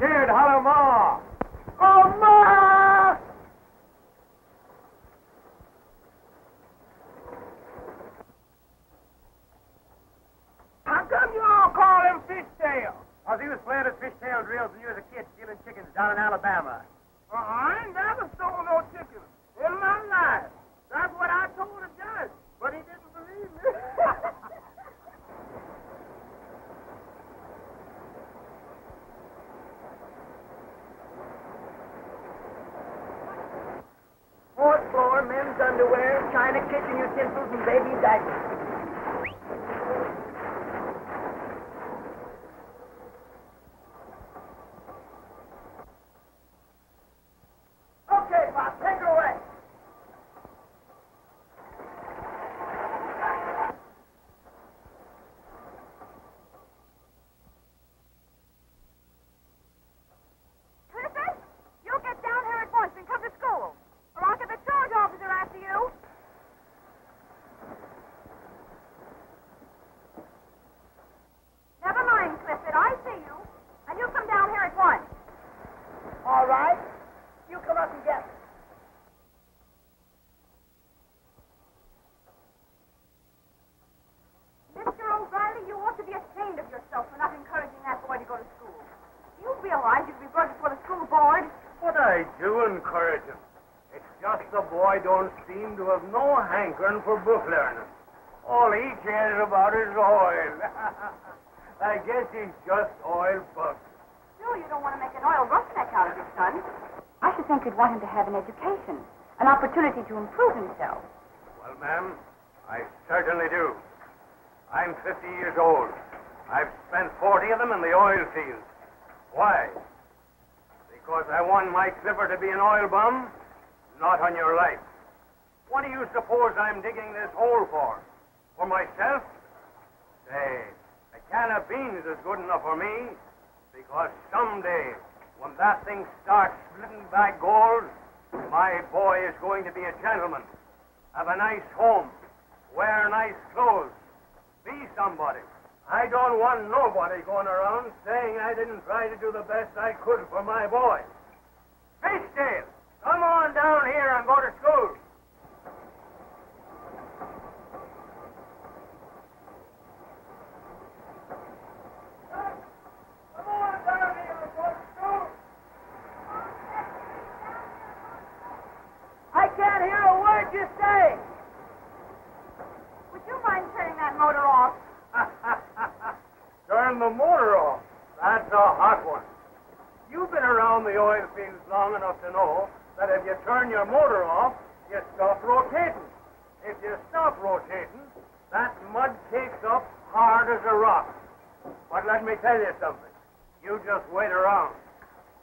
scared, holler Ma! Oh, Ma! How come you all call him Fishtail? Because he was playing at fishtail drills when you was a kid stealing chickens down in Alabama. I ain't never stole no chicken in my life. That's what I told the judge, but he didn't believe me. Fourth floor, men's underwear, china kitchen utensils, and baby diapers. Okay, Bob, take her away. Clifford, you get down here at once and come to school, or I'll get the charge officer after you. Never mind, Clifford, I see you, and you come down here at once. All right. You come up and get me. Mr. O'Reilly, you ought to be ashamed of yourself for not encouraging that boy to go to school. Do you realize you could be brought before the school board? What I do encourage him. It's just the boy don't seem to have no hankering for book learning. All he cares about is oil. I guess he's just oil buck. Sure, you don't want to make an oil roughneck out of your son. I should think you'd want him to have an education, an opportunity to improve himself. Well, ma'am, I certainly do. I'm 50 years old. I've spent 40 of them in the oil fields. Why? Because I want my Clifford to be an oil bum? Not on your life. What do you suppose I'm digging this hole for? For myself? Say, a can of beans is good enough for me, because someday, when that thing starts splitting back gold, my boy is going to be a gentleman, have a nice home, wear nice clothes, be somebody. I don't want nobody going around saying I didn't try to do the best I could for my boy. Fishtail, come on down here and go to school. Come on down here and go to school. I can't hear a word you say. Would you mind turning that motor off? Turn the motor off. That's a hot one. You've been around the oil fields long enough to know that if you turn your motor off, you stop rotating. If you stop rotating, that mud takes up hard as a rock. But let me tell you something. You just wait around.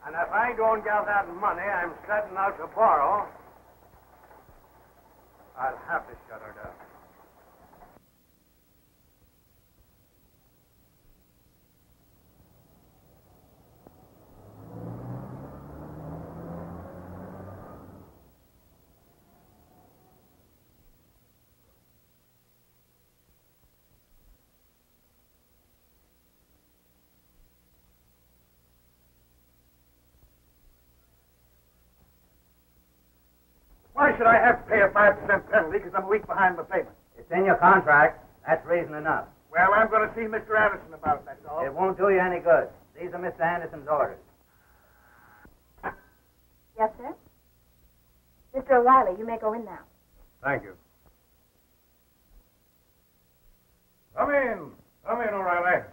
And if I don't get that money I'm setting out to borrow, I'll have to shut her down. Why should I have to pay a 5% penalty because I'm a week behind the payment? It's in your contract. That's reason enough. Well, I'm going to see Mr. Anderson about it, that's all. It won't do you any good. These are Mr. Anderson's orders. Yes, sir? Mr. O'Reilly, you may go in now. Thank you. Come in. Come in, O'Reilly.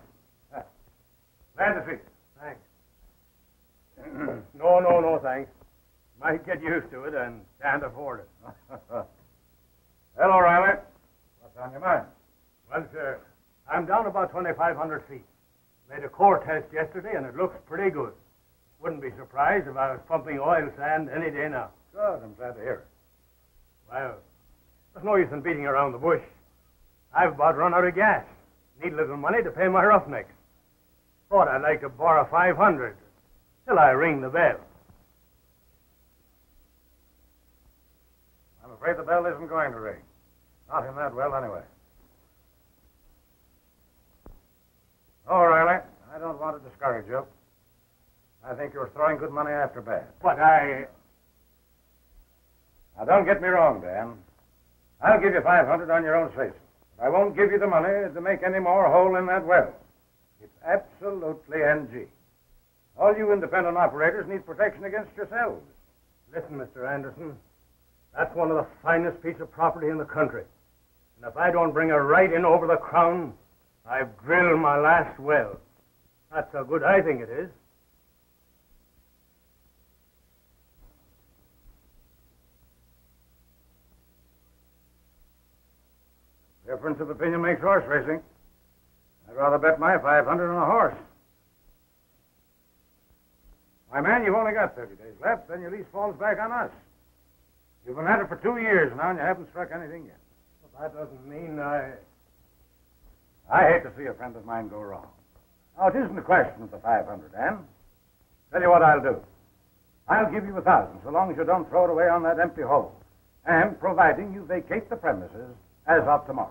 Glad to see you. Thanks. No, thanks. Might get used to it and can't afford it. Well, O'Reilly, what's on your mind? Well, sir, I'm down about 2,500 feet. Made a core test yesterday, and it looks pretty good. Wouldn't be surprised if I was pumping oil sand any day now. Good, I'm glad to hear it. Well, there's no use in beating around the bush. I've about run out of gas. Need a little money to pay my roughnecks. Thought I'd like to borrow 500 till I ring the bell. I'm afraid the bell isn't going to ring. Not in that well, anyway. O'Reilly, I don't want to discourage you. I think you're throwing good money after bad. But Now, don't get me wrong, Dan. I'll give you 500 on your own say-so. But I won't give you the money to make any more hole in that well. It's absolutely NG. All you independent operators need protection against yourselves. Listen, Mr. Anderson, that's one of the finest pieces of property in the country. And if I don't bring a right in over the crown, I've drilled my last well. That's how good I think it is. Difference of opinion makes horse racing. I'd rather bet my 500 on a horse. My man, you've only got 30 days left, then your lease falls back on us. You've been at it for 2 years now, and you haven't struck anything yet. But that doesn't mean I hate to see a friend of mine go wrong. Now, it isn't a question of the 500, Dan. Tell you what I'll do. I'll give you 1,000, so long as you don't throw it away on that empty hole. And providing you vacate the premises as of tomorrow.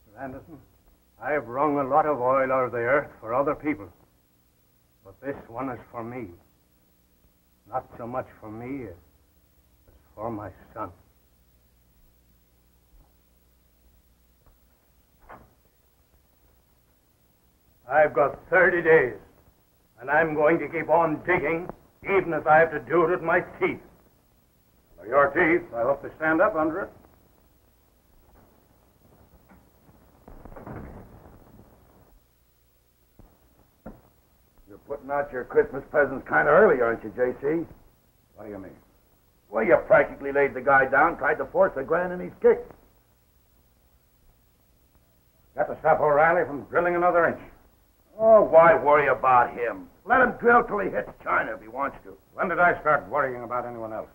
Mr. Anderson, I've wrung a lot of oil out of the earth for other people. But this one is for me. Not so much for me as for my son. I've got 30 days, and I'm going to keep on digging, even if I have to do it with my teeth. For your teeth, I hope they stand up under it. You're putting out your Christmas presents kind of early, aren't you, J.C.? What do you mean? Well, you practically laid the guy down, tried to force $1,000 in his kick. Got to stop O'Reilly from drilling another inch. Oh, why worry about him? Let him drill till he hits China if he wants to. When did I start worrying about anyone else?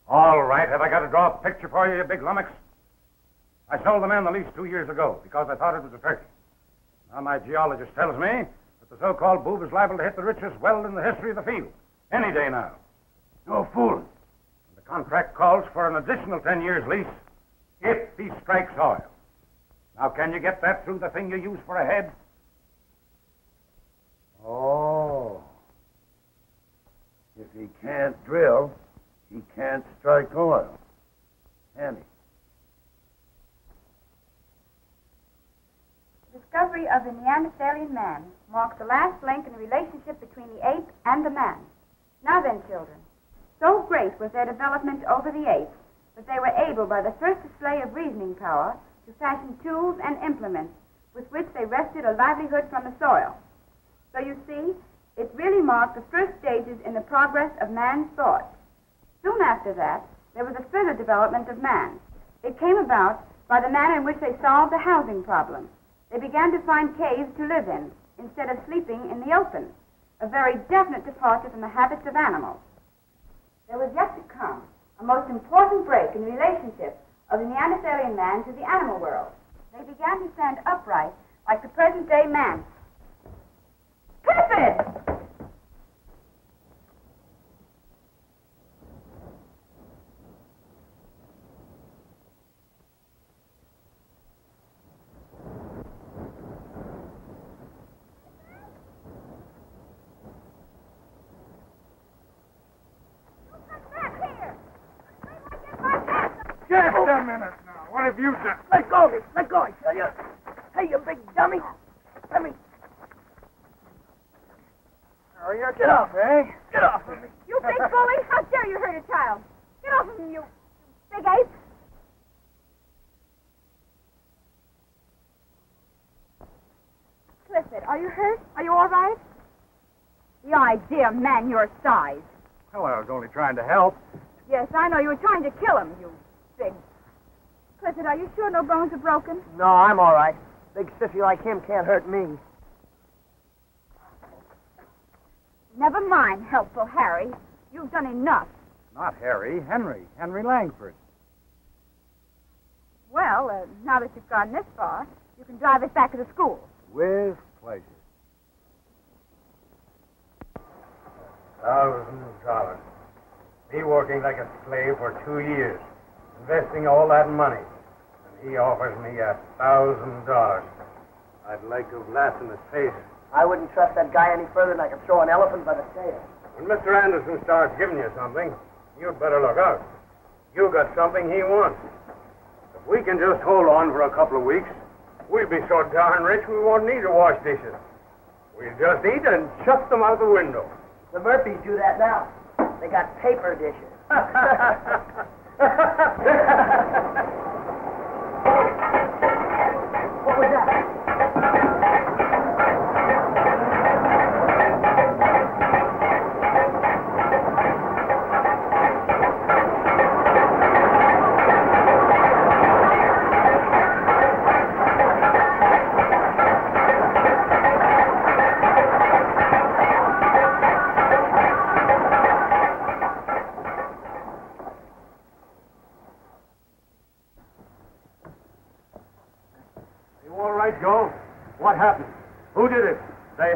All right, have I got to draw a picture for you, you big lummox? I sold the man the lease 2 years ago because I thought it was a turkey. Now my geologist tells me that the so-called boob is liable to hit the richest well in the history of the field. Any day now. No fooling. The contract calls for an additional 10 years lease if he strikes oil. Now, can you get that through the thing you use for a head? Oh. If he can't drill, he can't strike oil. Can he? The discovery of the Neanderthalian man marks the last link in the relationship between the ape and the man. Now then, children, so great was their development over the ape that they were able, by the first display of reasoning power, to fashion tools and implements with which they wrested a livelihood from the soil. So you see, it really marked the first stages in the progress of man's thought. Soon after that, there was a further development of man. It came about by the manner in which they solved the housing problem. They began to find caves to live in instead of sleeping in the open, a very definite departure from the habits of animals. There was yet to come a most important break in the relationship of the Neanderthalian man to the animal world. They began to stand upright like the present-day man. Clifford! Just a minute now. What have you done? Let go of me. Let go, I tell you. Hey, you big dummy. Let me. Oh, you get off, eh? Get off of me. You big bully! How dare you hurt a child? Get off of him, you big ape! Clifford, are you hurt? Are you all right? The idea, man your size. Well, I was only trying to help. Yes, I know. You were trying to kill him, you big... Clifford, are you sure no bones are broken? No, I'm all right. Big sissy like him can't hurt me. Never mind, helpful Harry. You've done enough. Not Harry, Henry Langford. Well, now that you've gone this far, you can drive us back to the school. With pleasure. $1,000. Me working like a slave for 2 years, investing all that money, and he offers me $1,000. I'd like to have laughed in his face. I wouldn't trust that guy any further than I could throw an elephant by the tail. When Mr. Anderson starts giving you something, you'd better look out. You got something he wants. If we can just hold on for a couple of weeks, we'll be so darn rich we won't need to wash dishes. We'll just eat and chuck them out the window. The Murphys do that now. They got paper dishes. What was that? Joe, what happened? Who did it? They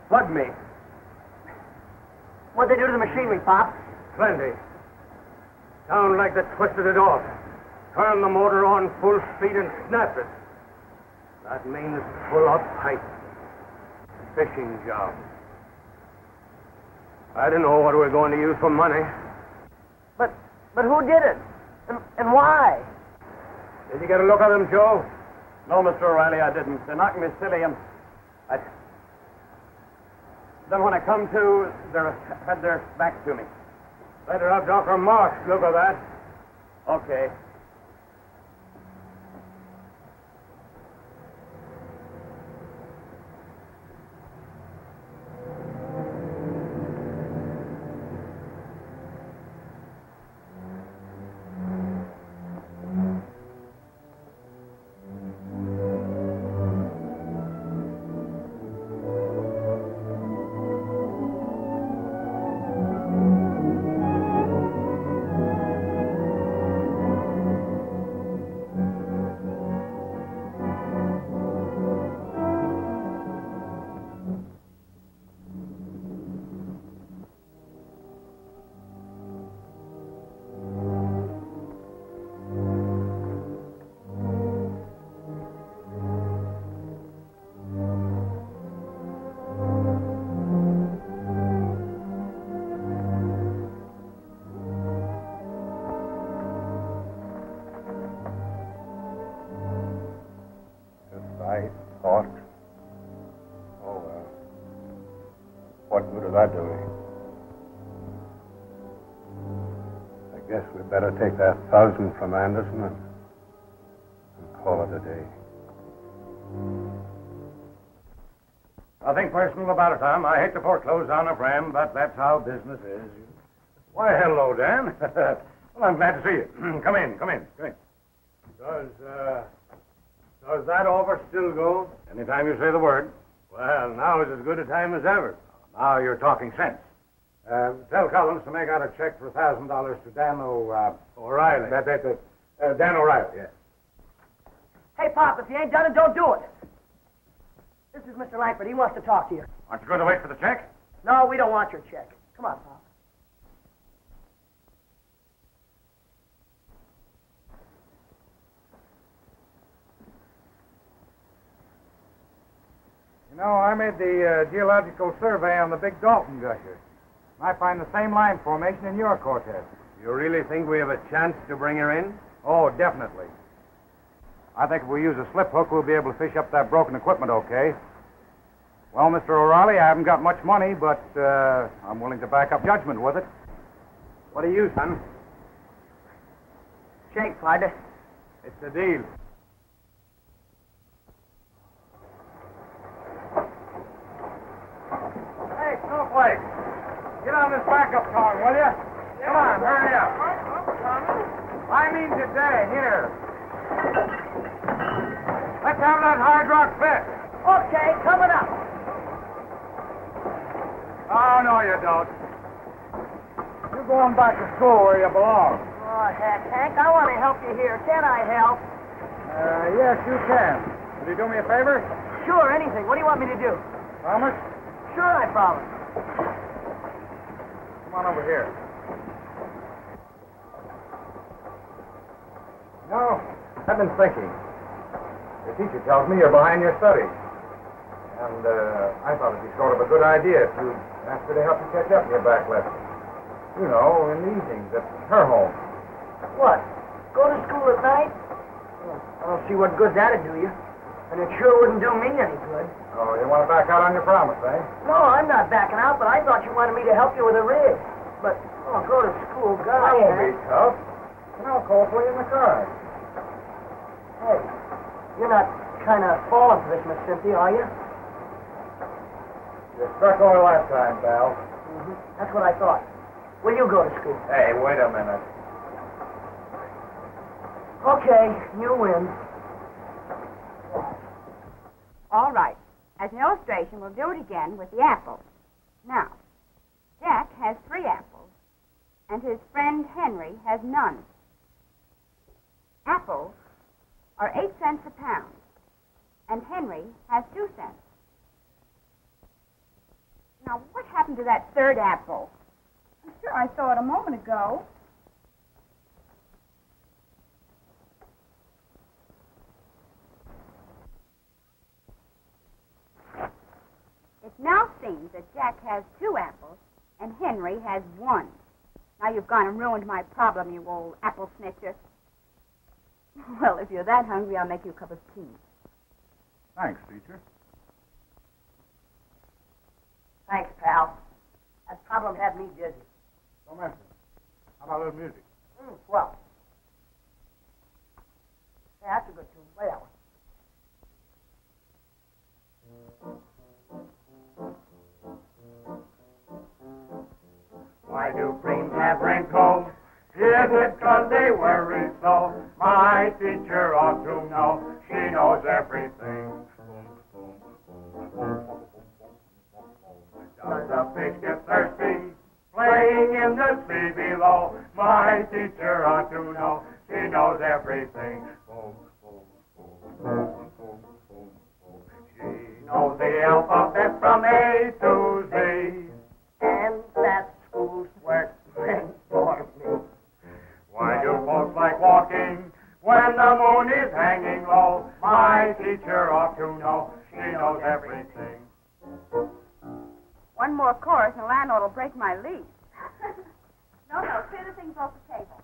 plugged me. What'd they do to the machinery, Pop? Plenty. Sound like they twisted it off. Turn the motor on full speed and snap it. That means pull up tight. Fishing job. I don't know what we're going to use for money. But who did it? And why? Did you get a look at them, Joe? No, Mr. O'Reilly, I didn't. They knocked me silly, and then when I come to, they had their back to me. Better have Dr. Marsh look at that. Okay. I thought, oh, well, what good is that doing? I guess we'd better take that 1,000 from Anderson and call it a day. Nothing personal about it, Tom. I hate to foreclose on a friend, but that's how business is. Why, hello, Dan. Well, I'm glad to see you. Come in. Does that offer still go? Anytime you say the word. Well, now is as good a time as ever. Now you're talking sense. Tell Collins to make out a check for $1,000 to Dan O'Reilly. Dan O'Reilly, yes. Hey, Pop, if you ain't done it, don't do it. This is Mr. Langford. He wants to talk to you. Aren't you going to wait for the check? No, we don't want your check. Come on, Pop. You know, I made the geological survey on the Big Dalton gusher. I find the same line formation in your Cortez. You really think we have a chance to bring her in? Oh, definitely. I think if we use a slip hook, we'll be able to fish up that broken equipment okay. Well, Mr. O'Reilly, I haven't got much money, but I'm willing to back up judgment with it. What do you, son? Shake, partner. It's a deal. Hey, Snowflake, get on this backup tongue, will you? Come on, hurry up. I mean today, here. Let's have that hard rock fit. Okay, coming up. Oh, no, you don't. You're going back to school where you belong. Oh, heck, Hank, I want to help you here. Can't I help? Yes, you can. Will you do me a favor? Sure, anything. What do you want me to do? Promise? Sure, I promise. Come on over here. No, I've been thinking. Your teacher tells me you're behind your studies. And I thought it'd be sort of a good idea if you asked her to help you catch up in your back lesson. You know, in the evenings at her home. What? Go to school at night? Well, I don't see what good that'd do you. And it sure wouldn't do me any good. Oh, you want to back out on your promise, eh? No, I'm not backing out, but I thought you wanted me to help you with a rig. But, go to school, gosh. I won't be tough. And I'll call for you in the car. Hey, you're not kind of falling for this, Miss Cynthia, are you? You struck oil last time, pal. Mm-hmm. That's what I thought. Will you go to school? Hey, wait a minute. Okay, you win. All right. As an illustration, we'll do it again with the apples. Now, Jack has 3 apples, and his friend Henry has none. Apples are 8 cents a pound, and Henry has 2 cents. Now, what happened to that 3rd apple? I'm sure I saw it a moment ago. It now seems that Jack has 2 apples, and Henry has 1. Now you've gone and ruined my problem, you old apple snitcher. Well, if you're that hungry, I'll make you a cup of tea. Thanks, teacher. Thanks, pal. That problem had me dizzy. Don't mention it. How about a little music? Well. Yeah, that's a good tune. Play that one. Why do dreams have wrinkles? Is it 'cause they worry so? My teacher ought to know. She knows everything. Does a fish get thirsty? Playing in the sea below. My teacher ought to know. She knows everything. She knows the alphabet from A to Z. And that's school's work meant for me. Why do folks like walking when the moon is hanging low? My teacher ought to know. She knows everything. One more chorus and the landlord will break my lease. No, clear the things off the table.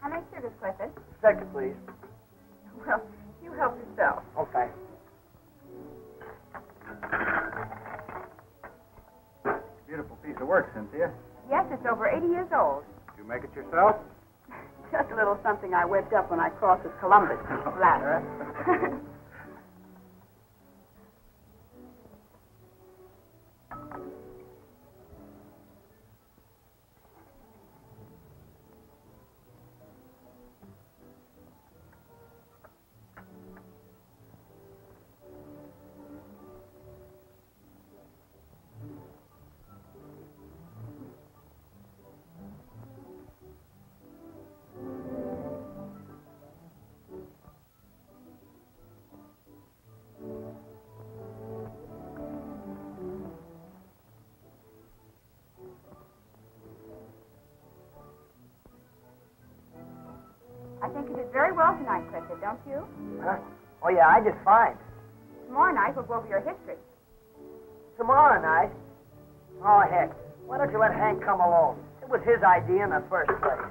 How many sugars, Clifford? Second, please. Well, you help yourself. Okay. Beautiful piece of work, Cynthia. Yes, it's over 80 years old. Did you make it yourself? Just a little something I whipped up when I crossed with Columbus. Flatterer. I think you did very well tonight, Clifford, don't you? Huh? Oh, yeah, I did fine. Tomorrow night we'll go over your history. Tomorrow night? Oh, heck. Why don't you let Hank come alone? It was his idea in the first place.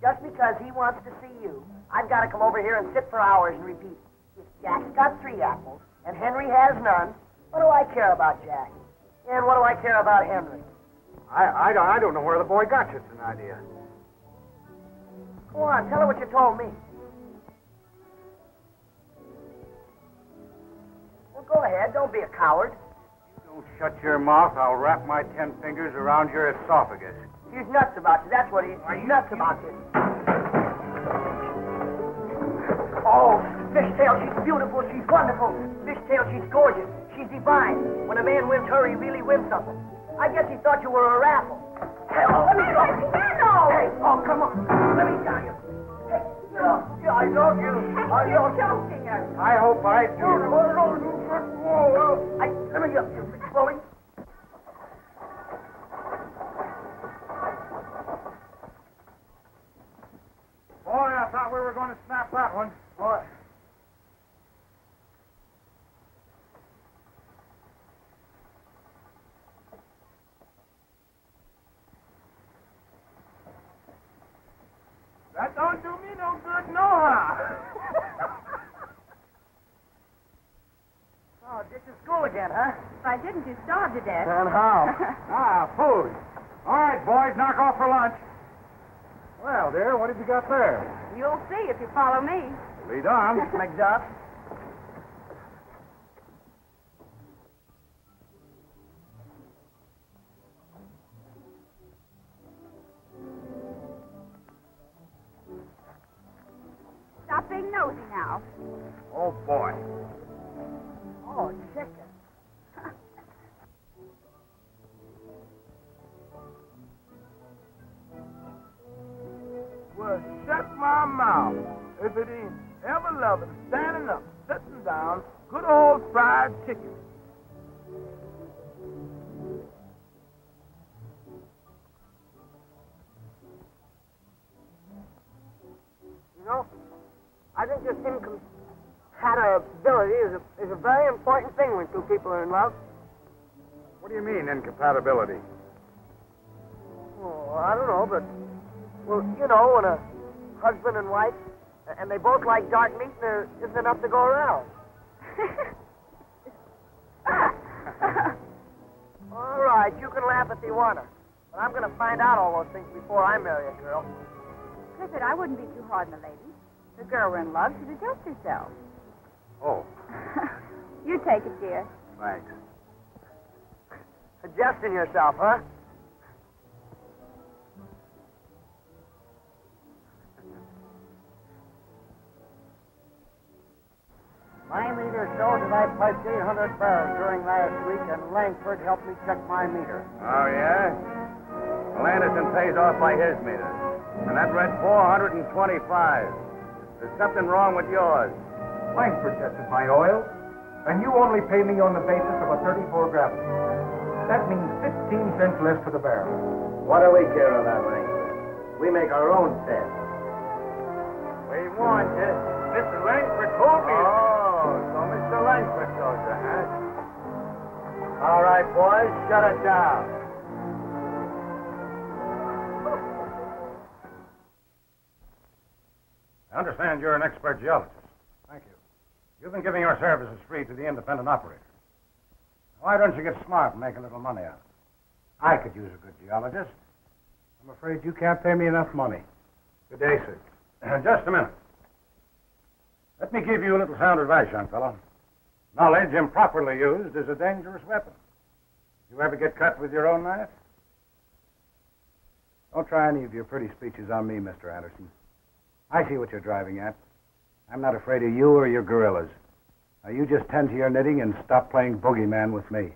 Just because he wants to see you, I've got to come over here and sit for hours and repeat. If Jack's got 3 apples and Henry has none, what do I care about Jack? And what do I care about Henry? I don't know where the boy got such an idea. Go on, tell her what you told me. Well, go ahead. Don't be a coward. Don't shut your mouth. I'll wrap my 10 fingers around your esophagus. He's nuts about you. That's what he's nuts about you. Oh, Fishtail, she's beautiful. She's wonderful. Fishtail, she's gorgeous. She's divine. When a man wins her, he really wins something. I guess he thought you were a raffle. Hey, let me go. Hey, oh, come on. Let me tell you. Hey, yeah, I love you. I love you. I hope I do. Let me up, you bully. I thought we were going to snap that one. What? That don't do me no good, no how. Oh, ditch to school again, huh? If I didn't, you starved to death. And how? Food. All right, boys, knock off for lunch. Well, dear, what have you got there? You'll see if you follow me. Lead on. McDuff. Stop being nosy now. Oh, boy. Oh, chicken. Well, shut my mouth. If it ain't ever loving, standing up, sitting down, good old fried chicken. You know, I think this incompatibility is a very important thing when two people are in love. What do you mean, incompatibility? Oh, I don't know, but, well, you know, when a husband and wife, and they both like dark meat, and there isn't enough to go around. All right, you can laugh if you want to, but I'm going to find out all those things before I marry a girl. Clifford, I wouldn't be too hard on the lady. If the girl were in love, she'd adjust herself. Oh, You take it, dear. thanks. Adjusting yourself, huh? My meter showed that I piped 800 barrels during last week, and Langford helped me check my meter. Oh, yeah? Well, Anderson pays off by his meter. And that read 425. There's something wrong with yours. Langford tested my oil, and you only pay me on the basis of a 34 gravity. That means 15 cents less for the barrel. What do we care about Langford? We make our own test. We warned you. Mr. Langford told me. Oh, so Mr. Langford told you, huh? All right, boys, shut it down. I understand you're an expert geologist. Thank you. You've been giving your services free to the independent operator. Why don't you get smart and make a little money out of it? I could use a good geologist. I'm afraid you can't pay me enough money. Good day, sir. Just a minute. Let me give you a little sound advice, young fellow. Knowledge improperly used is a dangerous weapon. You ever get cut with your own knife? Don't try any of your pretty speeches on me, Mr. Anderson. I see what you're driving at. I'm not afraid of you or your gorillas. Now, you just tend to your knitting and stop playing boogeyman with me.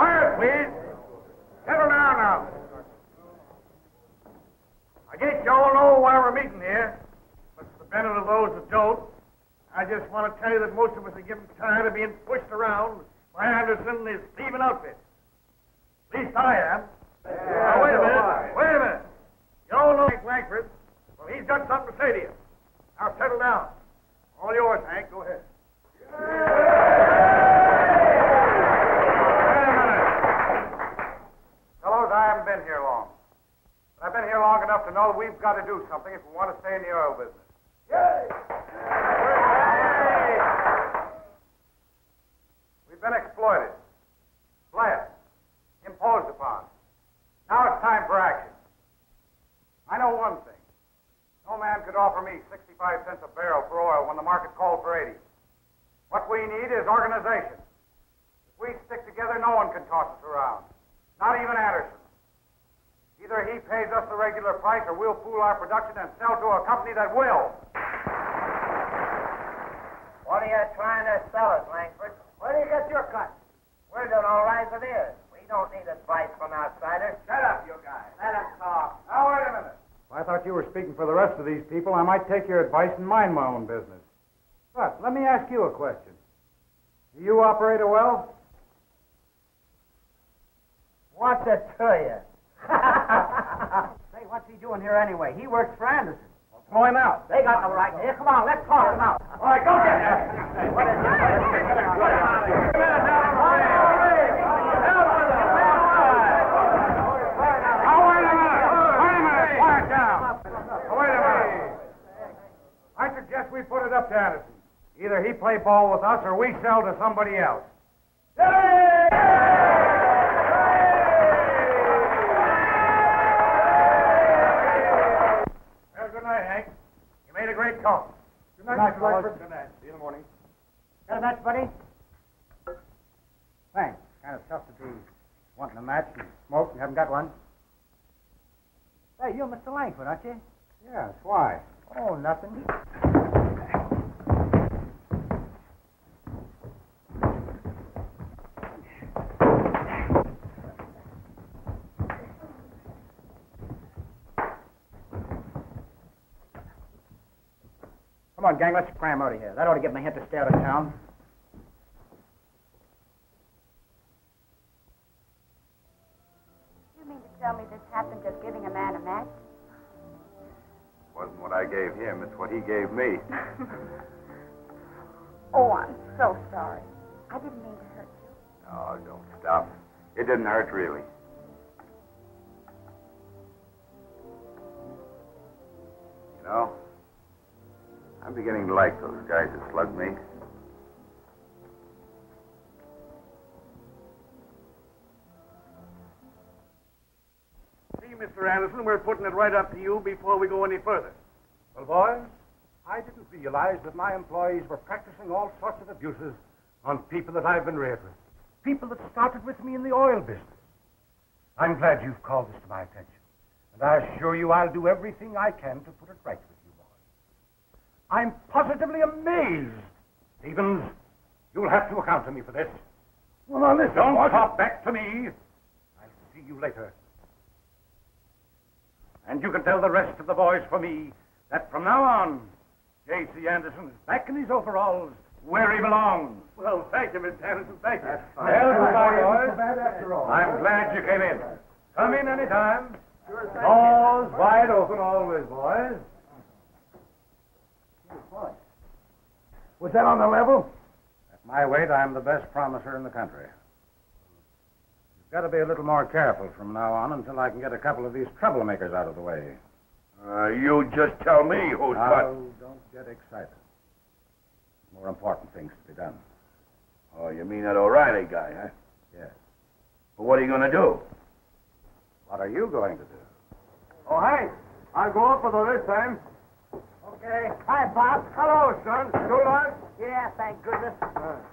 Quiet, please. Settle down now. I guess you all know why we're meeting here. But for the benefit of those that don't, I just want to tell you that most of us are getting tired of being pushed around by Anderson and his thieving outfit. At least I am. Now, wait a minute. Wait a minute. You all know Hank Langford. Well, he's got something to say to you. Now, settle down. All yours, Hank. Go ahead. Wait a minute. Fellows, I haven't been here long. But I've been here long enough to know that we've got to do something if we want to stay in the oil business. Yay! We've been exploited, bled, imposed upon. Now it's time for action. I know one thing. No man could offer me 65 cents a barrel for oil when the market called for 80. What we need is organization. If we stick together, no one can toss us around. Not even Anderson. Either he pays us the regular price or we'll pool our production and sell to a company that will. What are you trying to sell us, Langford? Where do you get your cut? We're doing all right as it is. We don't need advice from outsiders. Shut up, you guys. Let us talk. Now, wait a minute. If I thought you were speaking for the rest of these people, I might take your advice and mind my own business. But let me ask you a question. Do you operate a well? What's it to you? Say, what's he doing here anyway? He works for Anderson. Well, throw him out. They got no right here. Come on, let's toss him out. All right, go get him. What is it? I suggest we put it up to Anderson. Either he play ball with us or we sell to somebody else. Well, good night, Hank. You made a great call. Good night, Mr. Langford. Good night. See you in the morning. Got a match, buddy? Thanks. Kind of tough to be wanting a match and smoke and haven't got one. Hey, you're Mr. Langford, aren't you? Yes, why? Oh, nothing. Come on, gang, let's cram out of here. That ought to get my head to stay out of town. You mean to tell me this happened just giving a man a match? Wasn't what I gave him, it's what he gave me. Oh, I'm so sorry. I didn't mean to hurt you. Oh, don't stop. It didn't hurt, really. You know, I'm beginning to like those guys that slugged me. See, Mr. Anderson, we're putting it right up to you before we go any further. Well, boys, I didn't realize that my employees were practicing all sorts of abuses on people that I've been reared with. People that started with me in the oil business. I'm glad you've called this to my attention. And I assure you I'll do everything I can to put it right with you, boys. I'm positively amazed. Stevens, you'll have to account to me for this. Well, now listen. Don't talk back to me. I'll see you later. And you can tell the rest of the boys for me that from now on, J.C. Anderson is back in his overalls where he belongs. Well, thank you, Mr. Anderson. Thank you. Well, goodbye, boys. bad after all. I'm glad you came in. Come in any time. Doors wide open always, boys. Was that on the level? At my weight, I'm the best promiser in the country. You've got to be a little more careful from now on until I can get a couple of these troublemakers out of the way. You just tell me who's what. Now, don't get excited. More important things to be done. Oh, you mean that O'Reilly guy, huh? Yes. But what are you going to do? What are you going to do? Oh, Hank, I'll go up with her this time. Okay. Hi, Bob. Hello, son. Good luck. Yeah, thank goodness.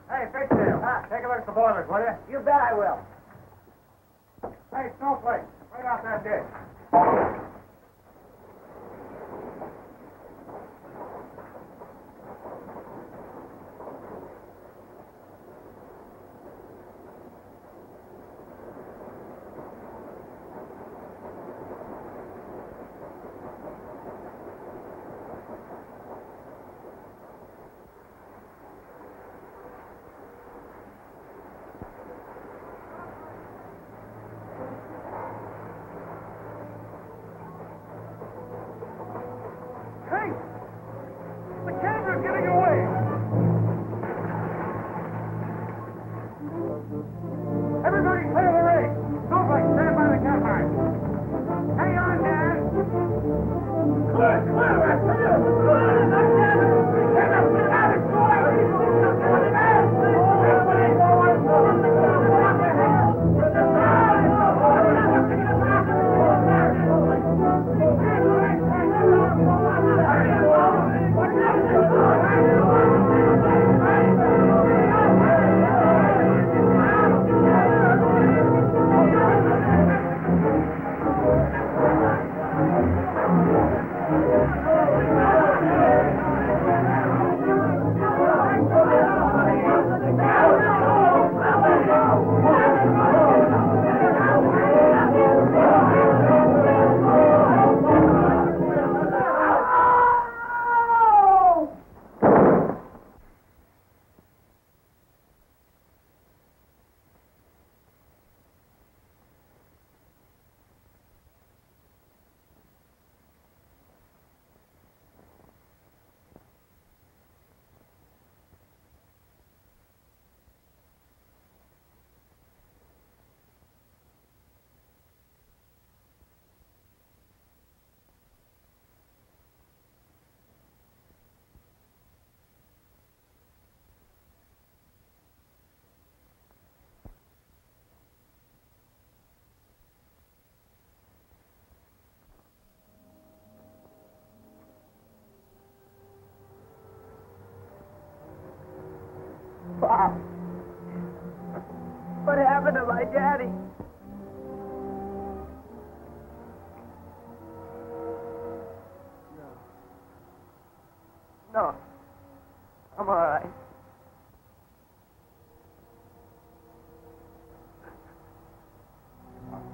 Hey, Fishtail. Take a look at the boilers, will you? You bet I will. Hey, Snowflake, right out that dish. Bob. What happened to my daddy? No. I'm all right.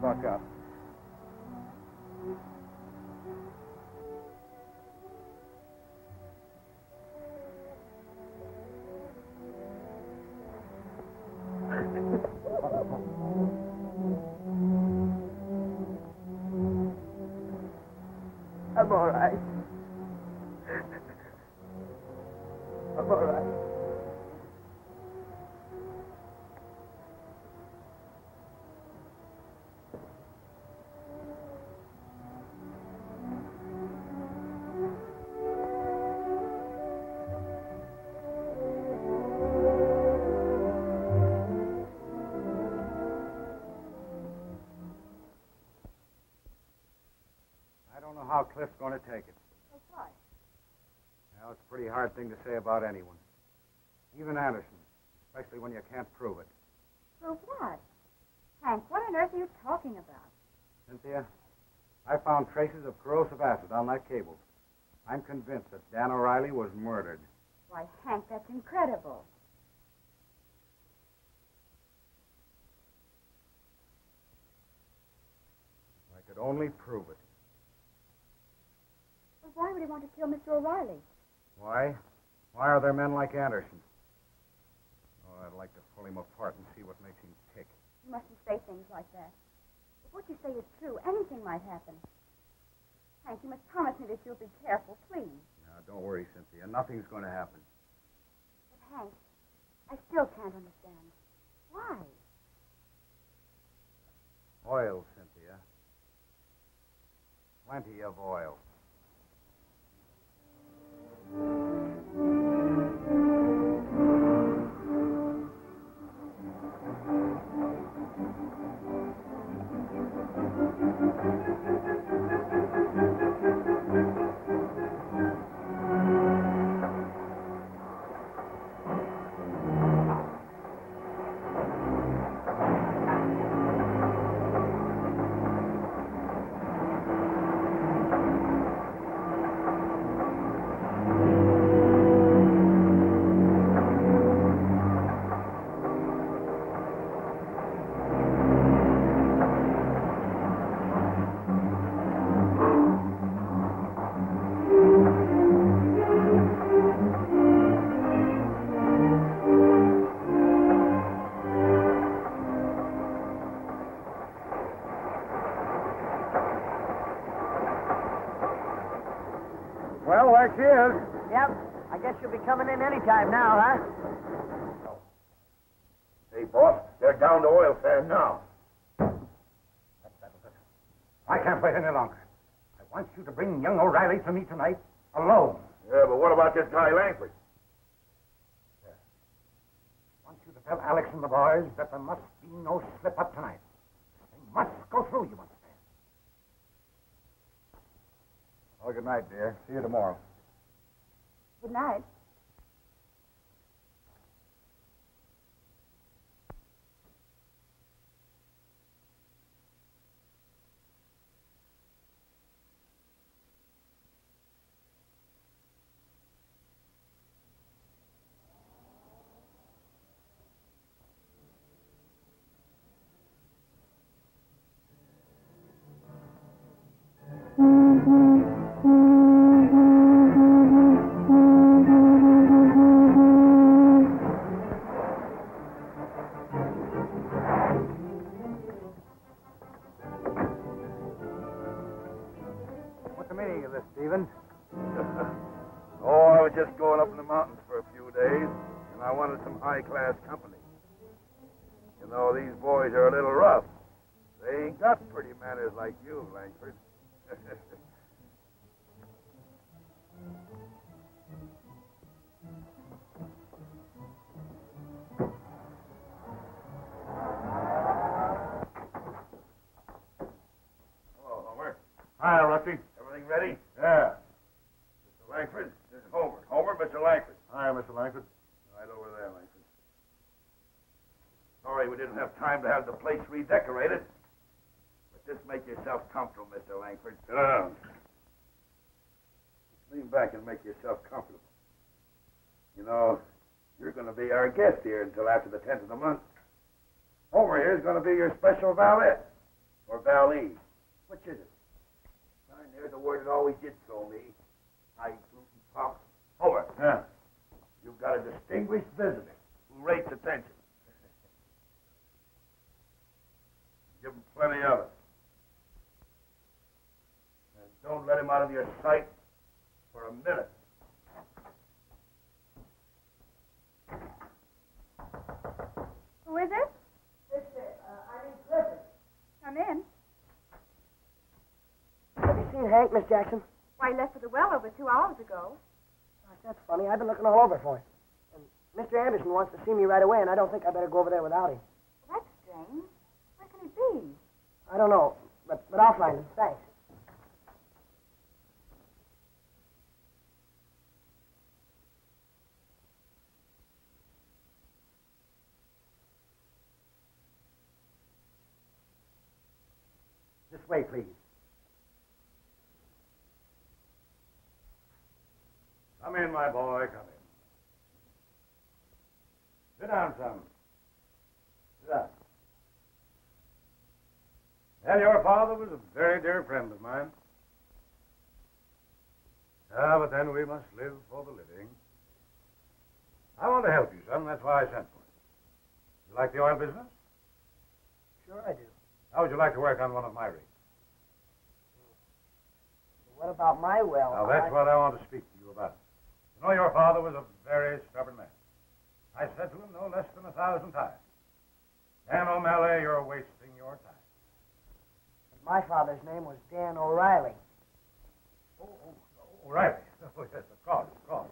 Buck up. I'm all right. I'm all right. I don't know how Cliff's going to take it. Why? Well, it's a pretty hard thing to say about anyone. Even Anderson, especially when you can't prove it. Prove what? Hank, what on earth are you talking about? Cynthia, I found traces of corrosive acid on that cable. I'm convinced that Dan O'Reilly was murdered. Why, Hank, that's incredible. I could only prove it. Well, why would he want to kill Mr. O'Reilly? Why? Why are there men like Anderson? Oh, I'd like to pull him apart and see what makes him tick. You mustn't say things like that. If what you say is true, anything might happen. Hank, you must promise me that you'll be careful, please. Now, don't worry, Cynthia. Nothing's going to happen. But, Hank, I still can't understand. Why? Oil, Cynthia. Plenty of oil. Well, there she is. Yep. I guess you'll be coming in any time now, huh? Hey, boss, they're down to oil sand now. I can't wait any longer. I want you to bring young O'Reilly to me tonight, alone. Yeah, but what about this guy Langford? I want you to tell Alex and the boys that there must be no slip-up tonight. They must go through, you understand? Well, good night, dear. See you tomorrow. Good night. What's the meaning of this, Stephen? Oh, I was just going up in the mountains for a few days, and I wanted some high-class company. You know, these boys are a little rough. They ain't got pretty manners like you, Langford. Hello, Homer. Hi, Rusty. Everything ready? Yeah. Mr. Langford, this is Homer. Homer, Mr. Langford. Hi, Mr. Langford. Right over there, Langford. sorry we didn't have time to have the place redecorated. But just make yourself comfortable, Mr. Langford. Sit down. Lean back and make yourself comfortable. You know, you're going to be our guest here until after the 10th of the month. Homer here is going to be your special valet. Or valet. Which is it? Darn, there's a word that always did throw me. High-gluten pop. Homer. Yeah. You've got a distinguished visitor who rates attention. Give him plenty of it. And don't let him out of your sight for a minute. Who is it? I mean Clifford. Come in. Have you seen Hank, Miss Jackson? Why, he left for the well over 2 hours ago. Gosh, that's funny. I've been looking all over for him. And Mr. Anderson wants to see me right away, and I don't think I better go over there without him. Well, that's strange. Where can he be? I don't know, but I'll find him. Thanks. This way, please. Come in, my boy, come in. Sit down, son. Sit down. Well, your father was a very dear friend of mine. Ah, but then we must live for the living. I want to help you, son. That's why I sent for you. You like the oil business? Sure I do. How would you like to work on one of my rigs? What about my well? Now, that's what I want to speak to you about. You know, your father was a very stubborn man. I said to him no less than 1,000 times, Dan O'Malley, you're wasting your time. My father's name was Dan O'Reilly. O'Reilly. Oh, yes, of course.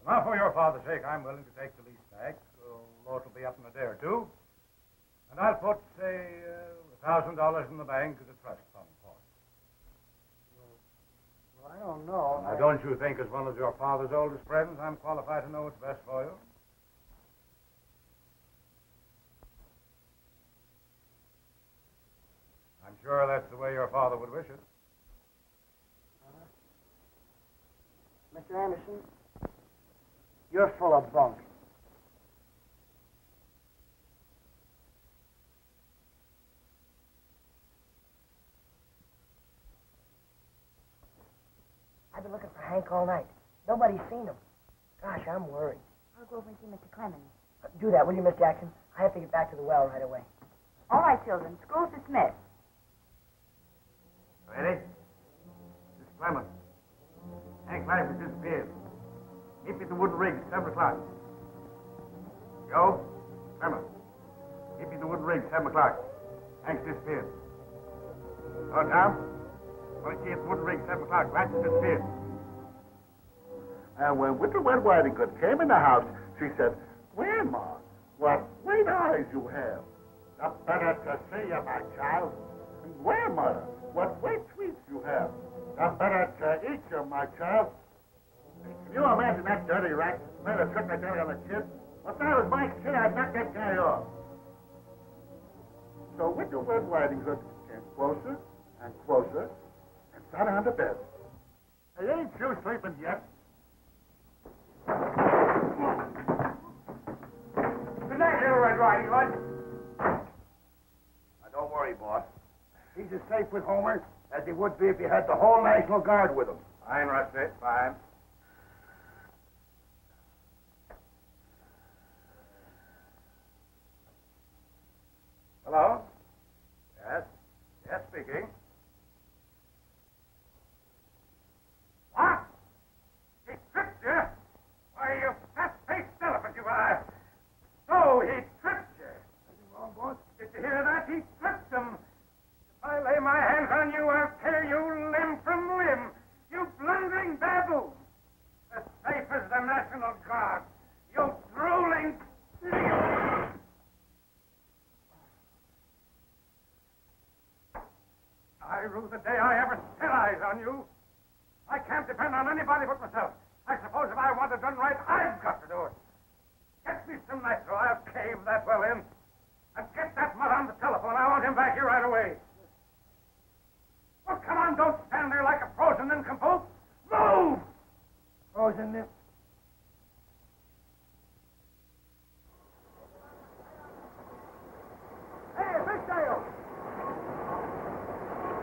Now, for your father's sake, I'm willing to take the lease back, although it'll be up in a day or two. And I'll put, say, $1,000 in the bank as a trust fund for it. Well, I don't know. Now, don't you think, as one of your father's oldest friends, I'm qualified to know what's best for you? I'm sure that's the way your father would wish it. Mr. Anderson, you're full of bunk. I've been looking for Hank all night. Nobody's seen him. Gosh, I'm worried. I'll go over and see Mr. Clemens. Do that, will you, Miss Jackson? I have to get back to the well right away. All right, children. School's dismissed. Ready? Miss Clemens. Hank Langford disappeared. Meet me at the wooden rig at 7 o'clock. Joe? Clemens. Meet me at the wooden rig at 7 o'clock. Hank's disappeared. Oh, Tom? Want to see you at the wooden rig at 7 o'clock. Rat's disappeared. And when Widow Whitington came in the house, she said, Grandma, what great eyes you have. The better to see you, my child. And Grandmother, what great sweets you have. The better to eat you, my child. Can you imagine that dirty rat playing a trick like that on the kid? If that was my kid, I'd knock that guy off. So Widow Whitington came closer and closer and sat on the bed. Hey, ain't you sleeping yet? Good night, Little Red Riding Hood. Now, don't worry, boss. He's as safe with Homer as he would be if he had the whole National Guard with him. Fine, Rusty, fine. Hello? Yes? Yes, speaking. What? He tricked you? Why, you fat-faced elephant, you are. So he tricked you. Anything wrong, boss? Did you hear that? He tricked them. If I lay my hands on you, I'll tear you limb from limb. You blundering babble. As safe as the National Guard. You drooling... I rue the day I ever set eyes on you. I can't depend on anybody but myself. I suppose if I want it done right, I've got to do it. Get me some nitro. I'll cave that well in. Get that mutt on the telephone. I want him back here right away. Well, come on, don't stand there like a frozen nincompoop. Move! Frozen nymph. Hey, Fishtail!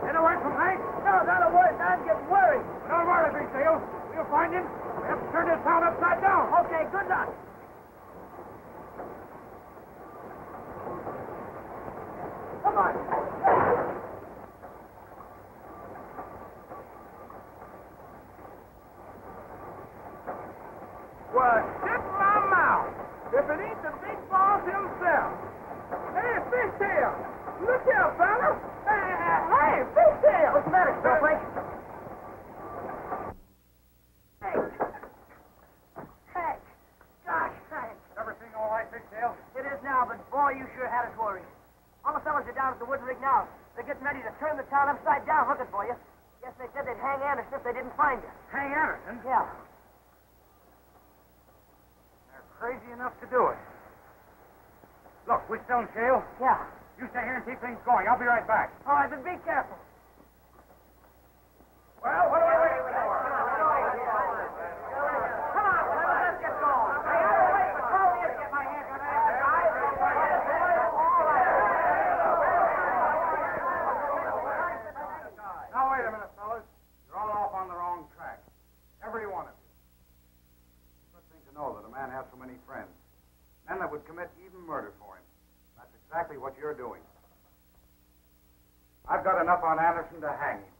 Get away from Hank. No, not a word. I'm getting worried. Don't worry, Fishtail. We'll find him. We have to turn this town upside down. Okay, good luck. Come on. Well, shut my mouth if it ain't the big boss himself. Hey, Fishtail, look here, fella. Hey, Fishtail. What's the matter, Snowflake? Hank. Hank. Gosh, Hank. Everything all right, Fishtail? It is now, but boy, you sure had us worried. All the fellas are down at the wooden rig now. They're getting ready to turn the town upside down looking for you. Guess they said they'd hang Anderson if they didn't find you. Hang Anderson? Yeah. They're crazy enough to do it. Look, we still in jail? Yeah. You stay here and keep things going. I'll be right back. All right, but be careful. Well, what are we waiting for? Come on, fellas, let's get going. I gotta wait for Tony to get my hands on that guy. Now, wait a minute, fellas. You're all off on the wrong track. Every one of you. Good thing to know that a man has so many friends. Men that would commit even murder for him. That's exactly what you're doing. I've got enough on Anderson to hang him.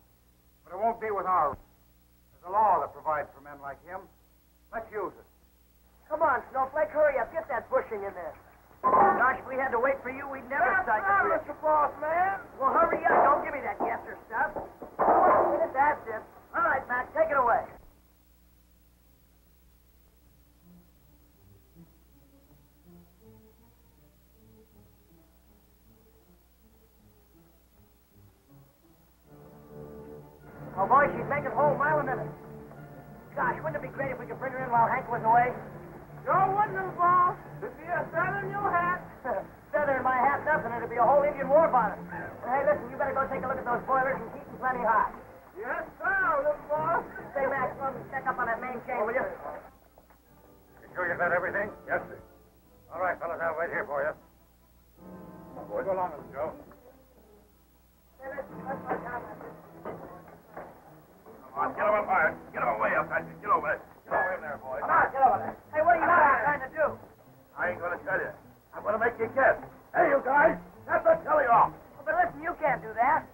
But it won't be with our... There's a law that provides for men like him. Let's use it. Come on, Snowflake, hurry up. Get that bushing in there. Gosh, if we had to wait for you, we'd never That's start right, the bridge. Mr. Boss Man. Well, hurry up. Don't give me that guesser stuff. That's it. All right, Matt, take it away. Oh, boy, she's making a whole mile a minute. Gosh, wouldn't it be great if we could bring her in while Hank was away? Sure wouldn't have, boss. It'd be a feather in your hat. Feather in my hat, nothing. It'd be a whole Indian war bonnet. Hey, listen, you better go take a look at those boilers and keep them plenty hot. Yes, sir, little boss. Say, Max, go and check up on that main chain, will you? You sure you got everything? Yes, sir. All right, fellas, I'll wait here for you. Come on, boy. Go along with us, Joe. Hey, listen, let's go down there. Come on, get him up higher. Get him away up, Patrick. Get over there. Get over there, boy. Come on, get over there. Hey, what are you trying to do? I ain't gonna tell you. I'm gonna make you guess. Hey, you guys, get the telly off. Well, but listen, you can't do that.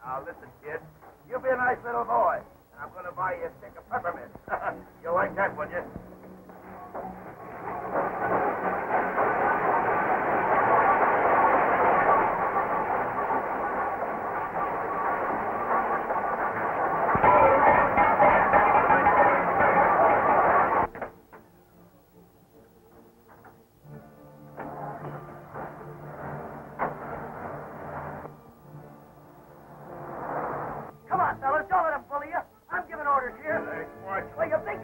Now, listen, kid. You be a nice little boy, and I'm gonna buy you a stick of peppermint. You'll like that, wouldn't you? Come on, fellas, don't let them bully you. I'm giving orders here. Hey, watch. Well, you think...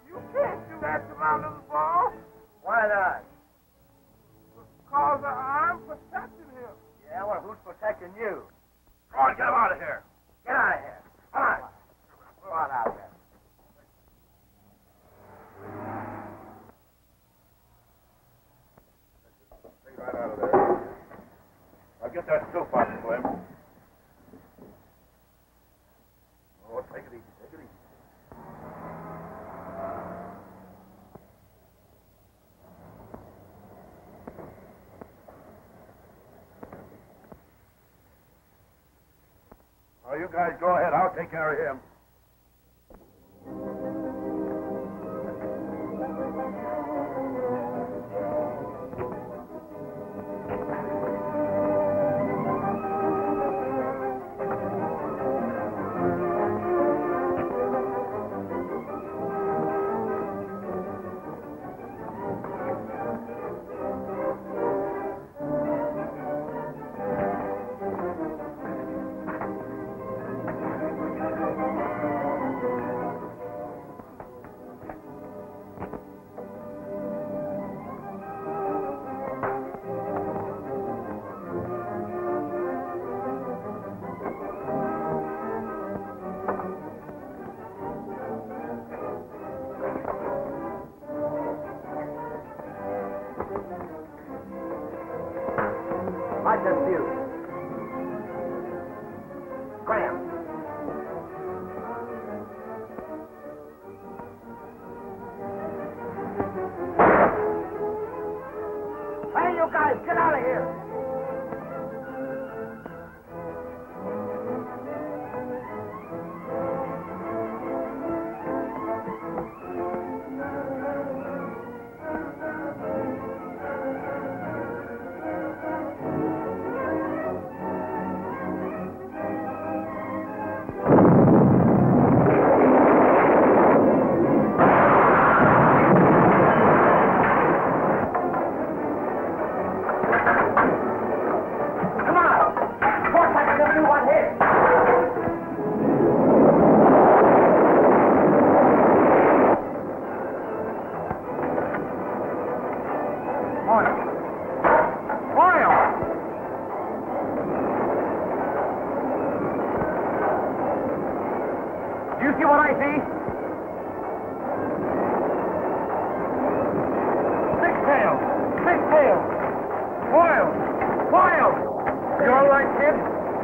You can't do that to my little boss. Why not? Because I'm protecting him. Yeah, well, who's protecting you? Come on, get him out of here. Get out of here. Come on. Go on out there. Take it right out of there. I'll get that soup out for him. Oh, take it easy. Take it easy. Oh, you guys go ahead. I'll take care of him. see what I see? Fishtail! Fishtail! Wild! Wild! You all right, kid?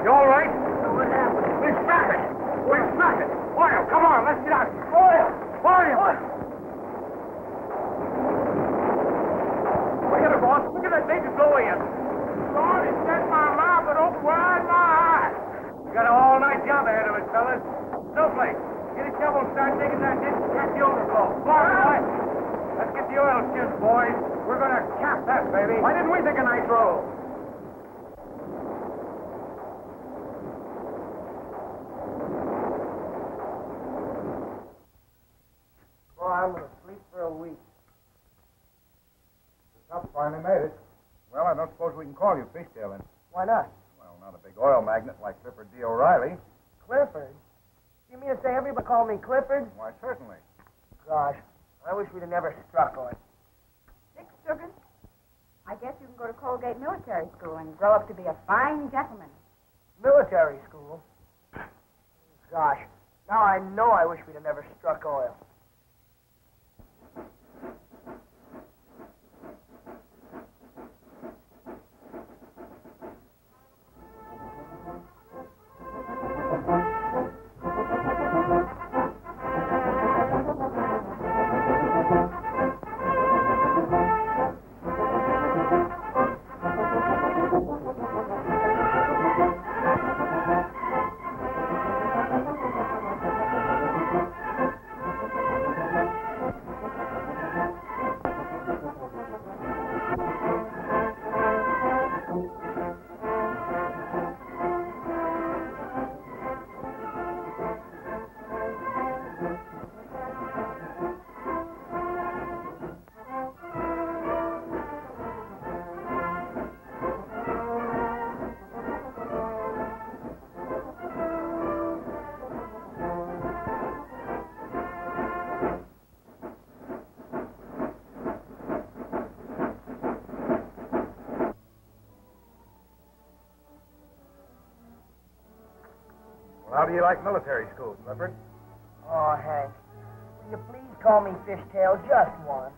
You all right? What happened? We struck it! We struck it! Wild, come on, let's get out. Wild! Wild! Look at it, boss. Look at that baby blow in. Lord, he set my mouth and opened wide my eyes. We got an all-night job ahead of us, fellas. Snowflake, get a shovel and start digging that ditch and catch the overflow. Come on, boy. Let's get the oil skins, boys. We're going to cap that, baby. Why didn't we think of nitro? Boy, I'm going to sleep for a week. The stuff finally made it. Well, I don't suppose we can call you Fishtail, then. Why not? Well, not a big oil magnate like Clifford D. O'Reilly. Clifford? You mean to say everybody called me Clifford? Why, certainly. Gosh, I wish we'd have never struck on it. Dick Sugar, I guess you can go to Colgate Military School and grow up to be a fine gentleman. Military school? Gosh, now I know I wish we'd have never struck oil. How do you like military school, Clifford? Oh, Hank, will you please call me Fishtail just once?